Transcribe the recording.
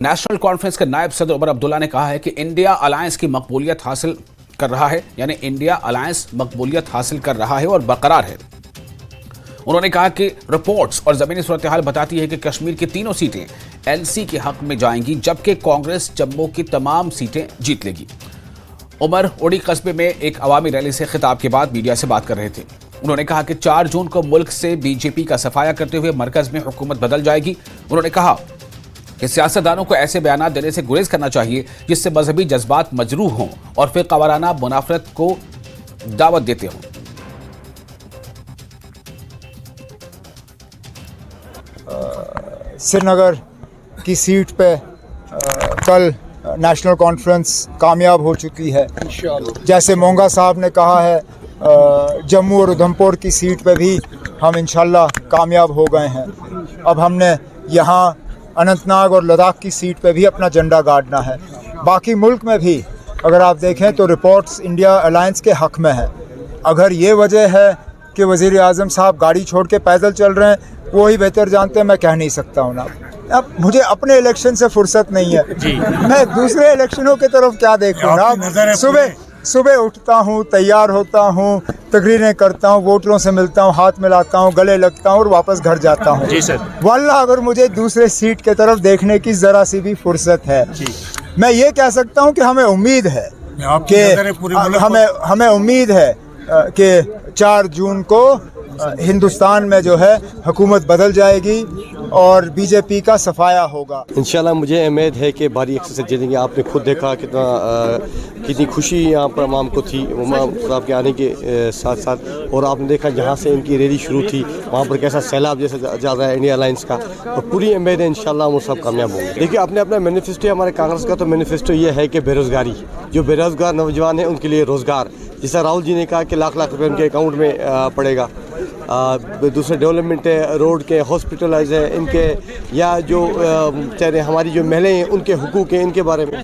National conference के नायब सदर उमर अब्दुल्ला ने कहा है कि इंडिया अलायंस की मकबूलियत हासिल कर रहा है, यानी इंडिया अलायंस मकबूलियत हासिल कर रहा है और बरकरार है। उन्होंने कहा कि रिपोर्ट्स और जमीनी सूरत हाल बताती है कि कश्मीर की तीनों सीटें एलसी के हक में जाएंगी, जबकि कांग्रेस जम्मू की तमाम सीटें जीत लेगी। उमर उड़ी कस्बे में एक अवामी रैली से खिताब के बाद मीडिया से बात कर रहे थे। उन्होंने कहा कि 4 जून को मुल्क से बीजेपी का सफाया करते हुए मरकज में हुकूमत बदल जाएगी। उन्होंने कहा कि सियासतदानों को ऐसे बयान देने से गुरेज करना चाहिए जिससे मजहबी जज्बात मजरूह हों और फिर वाराना मुनाफरत को दावत देते हों। श्रीनगर की सीट पे कल नेशनल कॉन्फ्रेंस कामयाब हो चुकी है। जैसे मोंगा साहब ने कहा है, जम्मू और उधमपुर की सीट पे भी हम इंशाल्लाह कामयाब हो गए हैं। अब हमने यहाँ अनंतनाग और लद्दाख की सीट पे भी अपना झंडा गाड़ना है। बाकी मुल्क में भी अगर आप देखें तो रिपोर्ट्स इंडिया अलायंस के हक़ में है। अगर ये वजह है कि वज़ीर आज़म साहब गाड़ी छोड़ के पैदल चल रहे हैं, वो ही बेहतर जानते हैं, मैं कह नहीं सकता हूँ ना। अब मुझे अपने इलेक्शन से फुर्सत नहीं है जी। मैं दूसरे इलेक्शनों की तरफ क्या देखूँगा। सुबह उठता हूँ, तैयार होता हूँ, तकरीरें करता हूँ, वोटरों से मिलता हूँ, हाथ मिलाता हूँ, गले लगता हूँ और वापस घर जाता हूँ जी सर। वल्लाह अगर मुझे दूसरे सीट की तरफ देखने की ज़रा सी भी फुर्सत है, मैं ये कह सकता हूँ कि हमें उम्मीद है कि हमें उम्मीद है कि 4 जून को हिंदुस्तान में जो है हुकूमत बदल जाएगी और बीजेपी का सफाया होगा। इंशाल्लाह मुझे उम्मीद है कि भारी अक्सर से जीतेंगे। आपने खुद देखा कितनी खुशी यहाँ पर अवाम को थी उमर साहब के आने के साथ साथ, और आपने देखा जहाँ से इनकी रैली शुरू थी वहाँ पर कैसा सैलाब जैसा जा रहा है इंडिया अलायंस का। और पूरी उम्मीद है इंशाल्लाह वो सब कामयाब होंगे। देखिए अपने अपना मैनिफेस्टो, हमारे कांग्रेस का तो मैनिफेस्टो ये है कि बेरोज़गारी, जो बेरोज़गार नौजवान हैं उनके लिए रोज़गार, जैसा राहुल जी ने कहा कि लाख लाख रुपए उनके अकाउंट में पड़ेगा। दूसरे डेवलपमेंट है, रोड के, हॉस्पिटलाइज है इनके, या जो हमारी जो महिलाएं हैं उनके हुकूक हैं, इनके बारे में